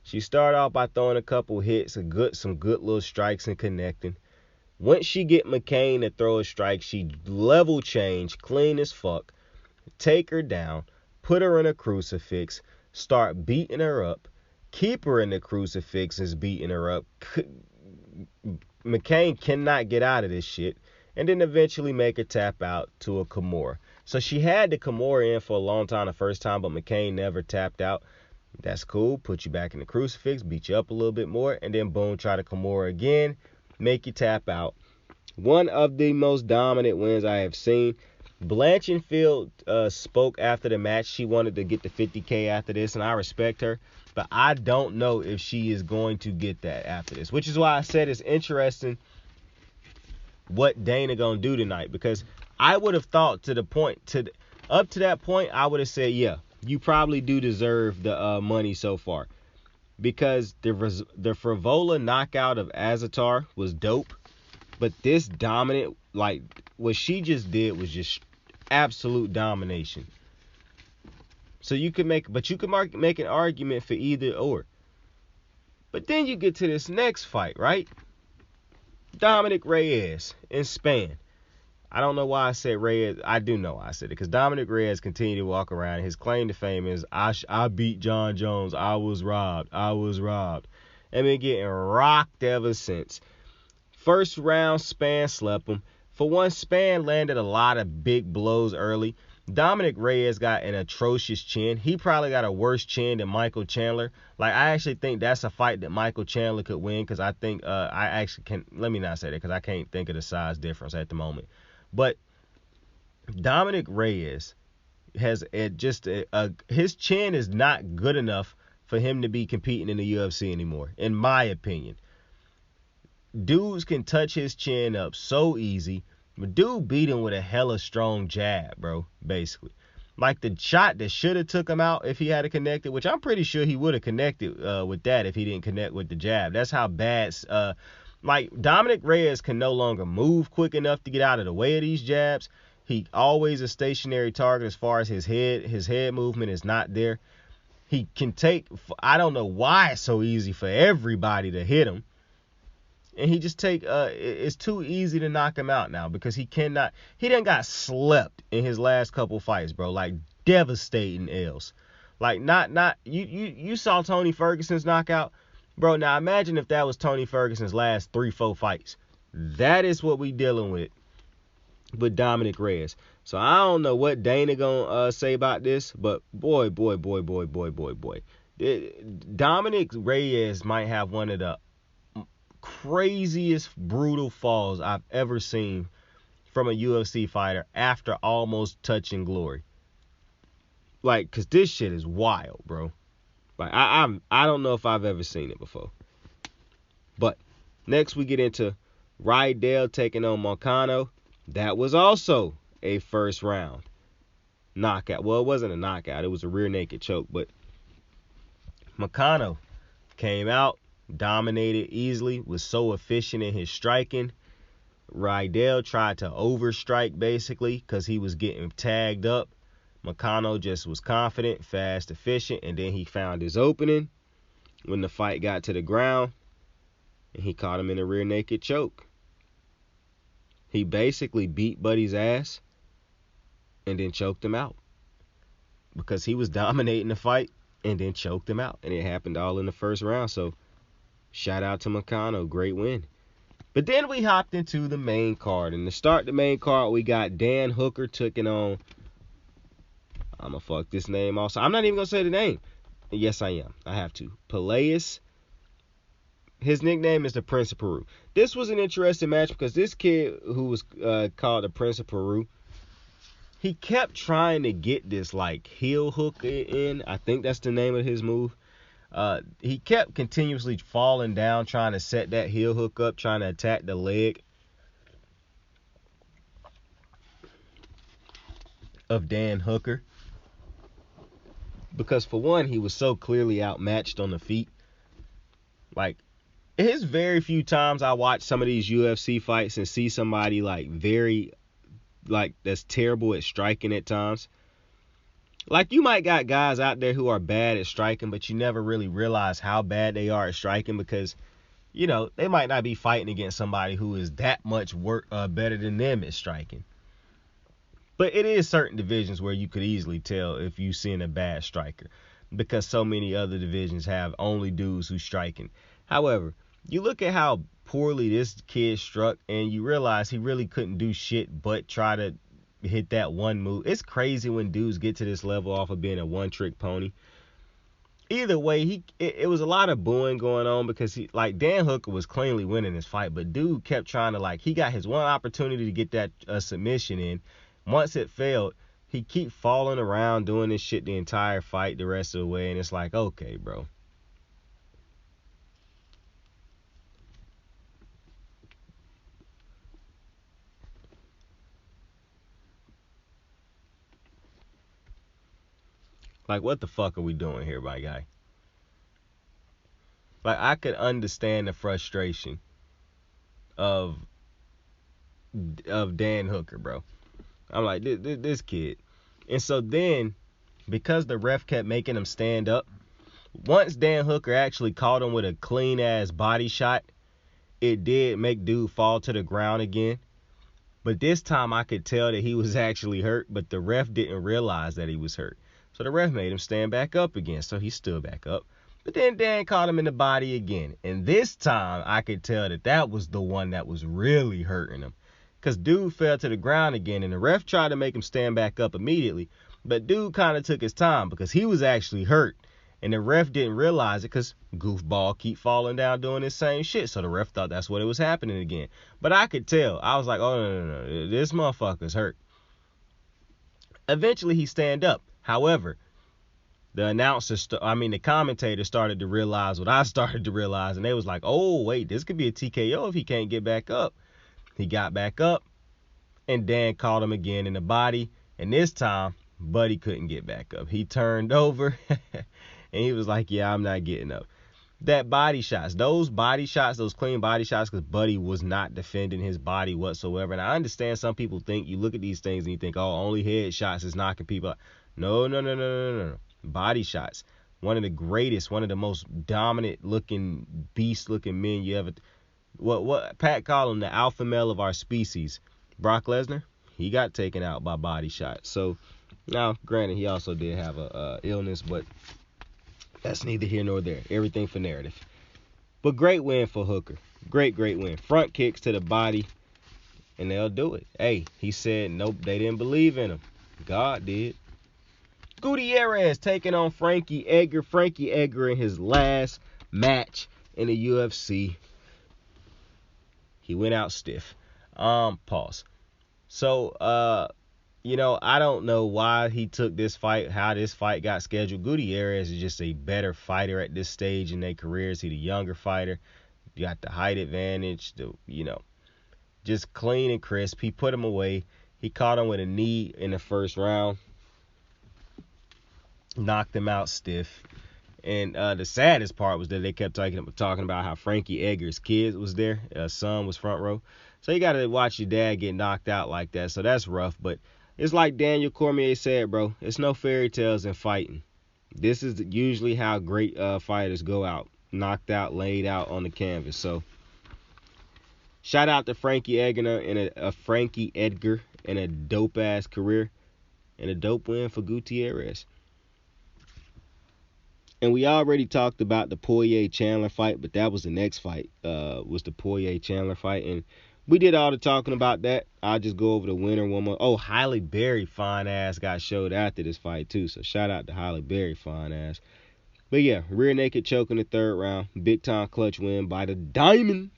She started off by throwing a couple hits, some good little strikes and connecting. Once she get McCain to throw a strike, she level change, clean as fuck, take her down, put her in a crucifix, start beating her up, keep her in the crucifix is beating her up. McCain cannot get out of this shit, and then eventually make her tap out to a Kimura. So she had the Kimura in for a long time the first time, but McCain never tapped out. That's cool. Put you back in the crucifix, beat you up a little bit more, and then boom, try to Kimura again, make you tap out. One of the most dominant wins I have seen. Blanchfield spoke after the match. She wanted to get the $50K after this, and I respect her. But I don't know if she is going to get that after this, which is why I said it's interesting what Dana gonna do tonight, because I would have thought up to that point, I would have said, yeah, you probably do deserve the money so far, because the Frivola knockout of Azatar was dope, but this dominant, like what she just did was just absolute domination. So you could make an argument for either or. But then you get to this next fight, right? Dominic Reyes in Spain. I don't know why I said Reyes. I do know why I said it, because Dominic Reyes continued to walk around. His claim to fame is, I beat John Jones. I was robbed. And been getting rocked ever since. First round, Spann slept him. For one, Spann landed a lot of big blows early. Dominic Reyes got an atrocious chin. He probably got a worse chin than Michael Chandler. Like, I actually think that's a fight that Michael Chandler could win, because I think I actually can. Let me not say that, because I can't think of the size difference at the moment. But Dominic Reyes has his chin is not good enough for him to be competing in the UFC anymore, in my opinion. Dudes can touch his chin up so easy. But dude beat him with a hella strong jab, bro, basically. Like the shot that should have took him out if he had connected, which I'm pretty sure he would have connected with that if he didn't connect with the jab. That's how bad, like Dominic Reyes can no longer move quick enough to get out of the way of these jabs. He always a stationary target as far as his head movement is not there. He can take, I don't know why it's so easy for everybody to hit him. And he just it's too easy to knock him out now, because he done got slept in his last couple fights, bro. Like, devastating L's. Like, you saw Tony Ferguson's knockout. Bro, now imagine if that was Tony Ferguson's last 3-4 fights. That is what we dealing with Dominic Reyes. So I don't know what Dana gonna say about this, but boy. Dominic Reyes might have one of the craziest brutal falls I've ever seen from a UFC fighter after almost touching glory. Like, cause this shit is wild, bro. Like, I don't know if I've ever seen it before. But next we get into Rydell taking on Moicano. That was also a first round knockout. Well, it wasn't a knockout, it was a rear naked choke, but Moicano came out, dominated easily, was so efficient in his striking. Rydell tried to overstrike basically because he was getting tagged up. Moicano just was confident, fast, efficient, and then he found his opening when the fight got to the ground, and he caught him in a rear naked choke. He basically beat Buddy's ass and then choked him out because he was dominating the fight and then choked him out, and it happened all in the first round. So shout out to Moicano, great win. But then we hopped into the main card, and to start the main card, we got Dan Hooker taking on, I'm gonna fuck this name also. I'm not even gonna say the name. Yes, I am. I have to. Peleus. His nickname is the Prince of Peru. This was an interesting match because this kid who was called the Prince of Peru, he kept trying to get this like heel hook in. I think that's the name of his move. He kept continuously falling down, trying to set that heel hook up, trying to attack the leg of Dan Hooker. Because for one, he was so clearly outmatched on the feet. Like, it's very few times I watch some of these UFC fights and see somebody like that's terrible at striking at times. Like, you might got guys out there who are bad at striking, but you never really realize how bad they are at striking because, you know, they might not be fighting against somebody who is that much better than them at striking. But it is certain divisions where you could easily tell if you've seen a bad striker because so many other divisions have only dudes who striking. However, you look at how poorly this kid struck and you realize he really couldn't do shit but try to hit that one move. It's crazy when dudes get to this level off of being a one-trick pony. either way, it was a lot of booing going on because Dan Hooker was cleanly winning this fight, but dude kept trying to he got his one opportunity to get that submission in. Once it failed, he keep falling around doing this shit the entire fight the rest of the way, and it's like, okay, bro. Like, what the fuck are we doing here, my guy? Like, I could understand the frustration of Dan Hooker, bro. I'm like, this kid. And so then, because the ref kept making him stand up, once Dan Hooker actually caught him with a clean-ass body shot, it did make dude fall to the ground again. But this time I could tell that he was actually hurt, but the ref didn't realize that he was hurt. So the ref made him stand back up again, so he stood back up. But then Dan caught him in the body again. And this time I could tell that was the one that was really hurting him. Because dude fell to the ground again, and the ref tried to make him stand back up immediately. But dude kind of took his time because he was actually hurt. And the ref didn't realize it because goofball keep falling down doing this same shit. So the ref thought that's what it was happening again. But I could tell. I was like, oh, no. This motherfucker's hurt. Eventually he stand up. However, the commentator started to realize what I started to realize. And they was like, oh, wait, this could be a TKO if he can't get back up. He got back up. And Dan caught him again in the body. And this time, Buddy couldn't get back up. He turned over. And he was like, yeah, I'm not getting up. Those clean body shots, because Buddy was not defending his body whatsoever. And I understand some people think, you look at these things and you think, oh, only head shots is knocking people out. No. Body shots. One of the greatest, one of the most dominant looking, beast looking men you ever. What Pat called him, the alpha male of our species. Brock Lesnar, he got taken out by body shots. So, now, granted, he also did have a illness, but that's neither here nor there. Everything for narrative. But great win for Hooker. Great win. Front kicks to the body, and they'll do it. Hey, he said nope, they didn't believe in him. God did. Gutierrez taking on Frankie Edgar. Frankie Edgar in his last match in the UFC. He went out stiff. Pause. So, I don't know why he took this fight, how this fight got scheduled. Gutierrez is just a better fighter at this stage in their careers. He's a younger fighter. You got the height advantage, just clean and crisp. He put him away. He caught him with a knee in the first round. Knocked him out stiff. And the saddest part was that they kept talking about how Frankie Edgar's kid was there. Son was front row. So you got to watch your dad get knocked out like that. So that's rough, but it's like Daniel Cormier said, bro. It's no fairy tales in fighting. This is usually how great fighters go out. Knocked out, laid out on the canvas. So, shout out to Frankie Edgar and Frankie Edgar and a dope-ass career. And a dope win for Gutierrez. And we already talked about the Poirier-Chandler fight, but that was the next fight, was the Poirier-Chandler fight. And we did all the talking about that. I'll just go over the winner one more. Oh, Halle Berry, fine ass, got showed after this fight too. So shout out to Halle Berry, fine ass. But yeah, rear naked choke in the third round. Big time clutch win by the Diamond.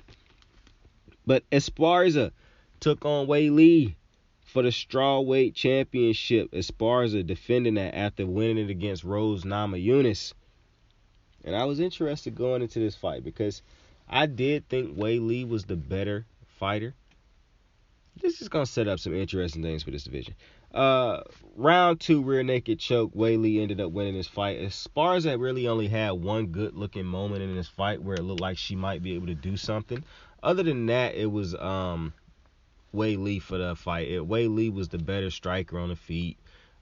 But Esparza took on Wei Lee for the strawweight championship. Esparza defending that after winning it against Rose Namajunas. And I was interested going into this fight because I did think Wei Lee was the better fighter. This is going to set up some interesting things for this division. Round 2 rear naked choke. Wei Lee ended up winning this fight. Esparza really only had one good looking moment in this fight where it looked like she might be able to do something. Other than that, it was Wei Lee for the fight. Wei Lee was the better striker on the feet.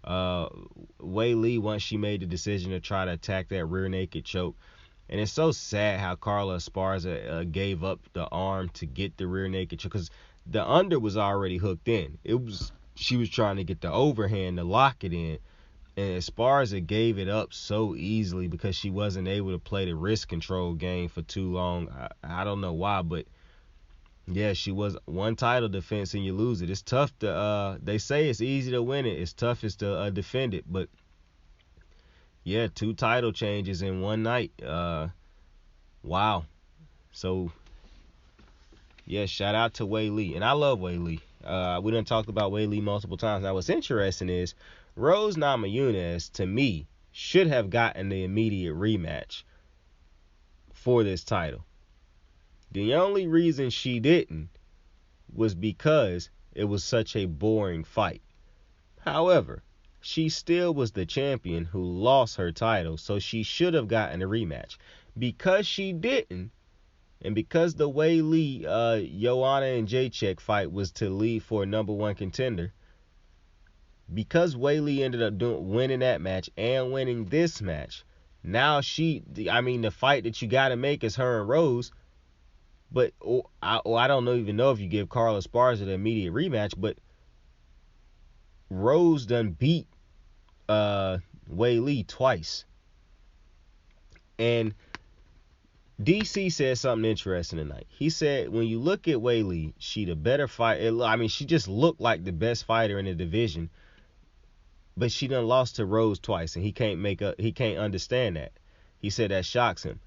Wei Lee, once she made the decision to try to attack that rear naked choke. And it's so sad how Carla Esparza gave up the arm to get the rear naked choke, because the under was already hooked in. She was trying to get the overhand to lock it in, and Esparza gave it up so easily because she wasn't able to play the wrist control game for too long. I don't know why, but yeah, she was one title defense and you lose it. It's tough to they say it's easy to win it. It's toughest to defend it, but Yeah, 2 title changes in one night. Wow. So, yeah, shout out to Wei Lee. And I love Wei Lee. We done talked about Wei Lee multiple times. Now, what's interesting is Rose Namajunas, to me, should have gotten the immediate rematch for this title. The only reason she didn't was because it was such a boring fight. However, she still was the champion who lost her title, so she should have gotten a rematch. Because she didn't, and because the Wei Lee, Joanna and Jacek fight was to lead for a number 1 contender, because Wei Lee ended up winning that match and winning this match, now the fight that you got to make is her and Rose. But I don't even know if you give Carla Esparza the immediate rematch, but Rose done beat Wei Lee twice. And DC said something interesting tonight. He said when you look at Wei Lee, she the better fighter. I mean, she just looked like the best fighter in the division, but she done lost to Rose twice, and he can't understand that. He said that shocks him.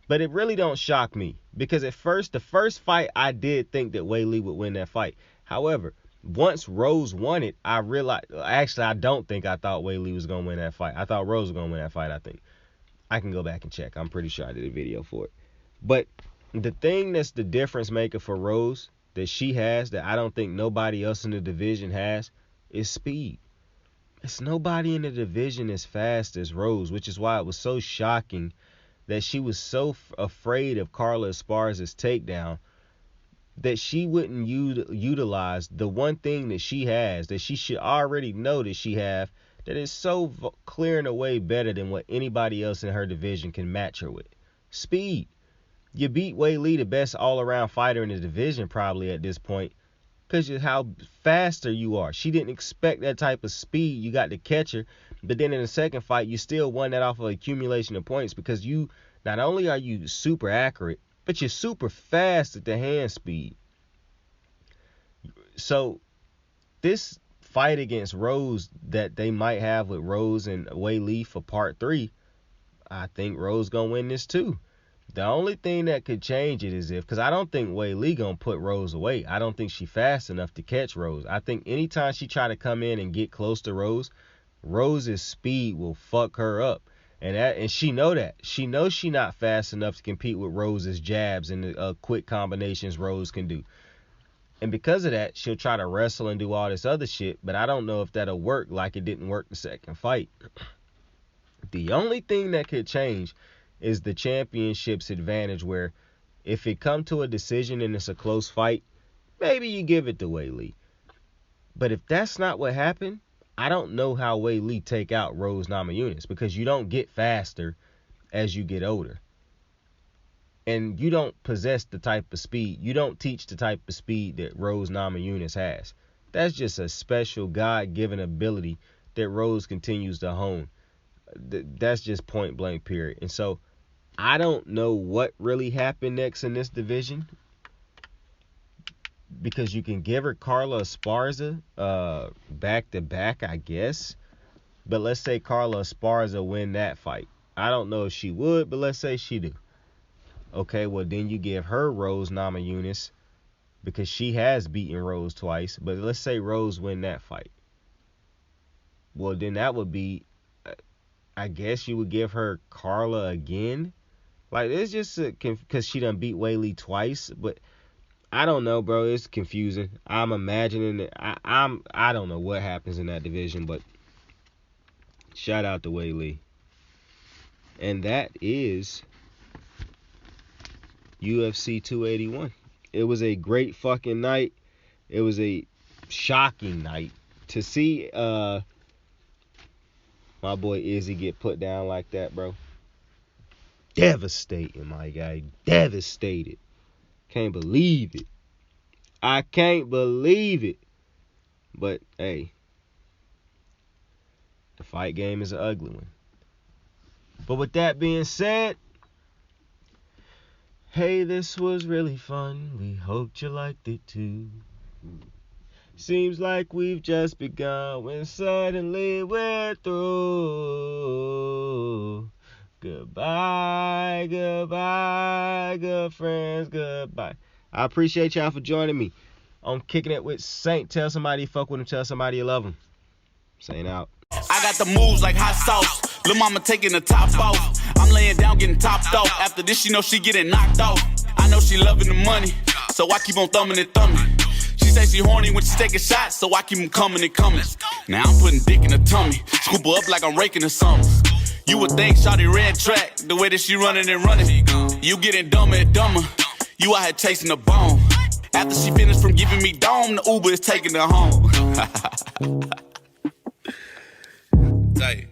But it really don't shock me, because the first fight, I did think that Wei Lee would win that fight. However, once Rose won it, I realized, actually, I don't think I thought Wei Lee was going to win that fight. I thought Rose was going to win that fight, I think. I can go back and check. I'm pretty sure I did a video for it. But the thing that's the difference maker for Rose that she has that I don't think nobody else in the division has is speed. It's nobody in the division as fast as Rose, which is why it was so shocking that she was so afraid of Carla Esparza's takedown that she wouldn't utilize the one thing that she has, that she should already know that she have, that is so clear and away better than what anybody else in her division can match her with. Speed. You beat Wei Lee, the best all-around fighter in the division probably at this point, because of how faster you are. She didn't expect that type of speed. You got to catch her. But then in the second fight, you still won that off of accumulation of points, because you, not only are you super accurate, but you're super fast at the hand speed. So this fight against Rose that they might have with Rose and Wei Lee for part 3, I think Rose gonna win this too. The only thing that could change it is because I don't think Wei Lee gonna put Rose away. I don't think she fast enough to catch Rose. I think anytime she try to come in and get close to Rose, Rose's speed will fuck her up. And she know that. She knows she not fast enough to compete with Rose's jabs and the quick combinations Rose can do. And because of that, she'll try to wrestle and do all this other shit, but I don't know if that'll work like it didn't work the second fight. The only thing that could change is the championship's advantage, where if it come to a decision and it's a close fight, maybe you give it to Wei Lee. But if that's not what happened, I don't know how Wei Lee take out Rose Namajunas, because you don't get faster as you get older. And you don't possess the type of speed. You don't teach the type of speed that Rose Namajunas has. That's just a special God-given ability that Rose continues to hone. That's just point blank period. And so I don't know what really happened next in this division, because you can give her Carla Esparza back to back, I guess. But let's say Carla Esparza win that fight. I don't know if she would, but let's say she do. Okay, well then you give her Rose Namajunas, because she has beaten Rose twice. But let's say Rose win that fight. Well then that would be, I guess you would give her Carla again. Like, it's just because she done beat Wei Lee twice. But I don't know, bro. It's confusing. I'm imagining it. I don't know what happens in that division, but shout out to Wei Lee. And that is UFC 281. It was a great fucking night. It was a shocking night to see my boy Izzy get put down like that, bro. Devastating, my guy. Devastated. Can't believe it. I can't believe it. But hey, the fight game is an ugly one. But with that being said, hey, this was really fun. We hoped you liked it too. Seems like we've just begun when suddenly we're through. Goodbye, goodbye, good friends, goodbye. I appreciate y'all for joining me. I'm kicking it with Saint. Tell somebody you fuck with him. Tell somebody you love him. Saint out. I got the moves like hot sauce. Lil' mama taking the top off. I'm laying down getting topped off. After this, you know she getting knocked off. I know she loving the money, so I keep on thumbing and thumbing. She say she horny when she taking shots, so I keep them coming and coming. Now I'm putting dick in her tummy. Scoop her up like I'm raking her something. You would think shawty red track, the way that she running and running. You getting dumber and dumber. You out here chasing the bone. After she finished from giving me dome, the Uber is taking her home. Tight.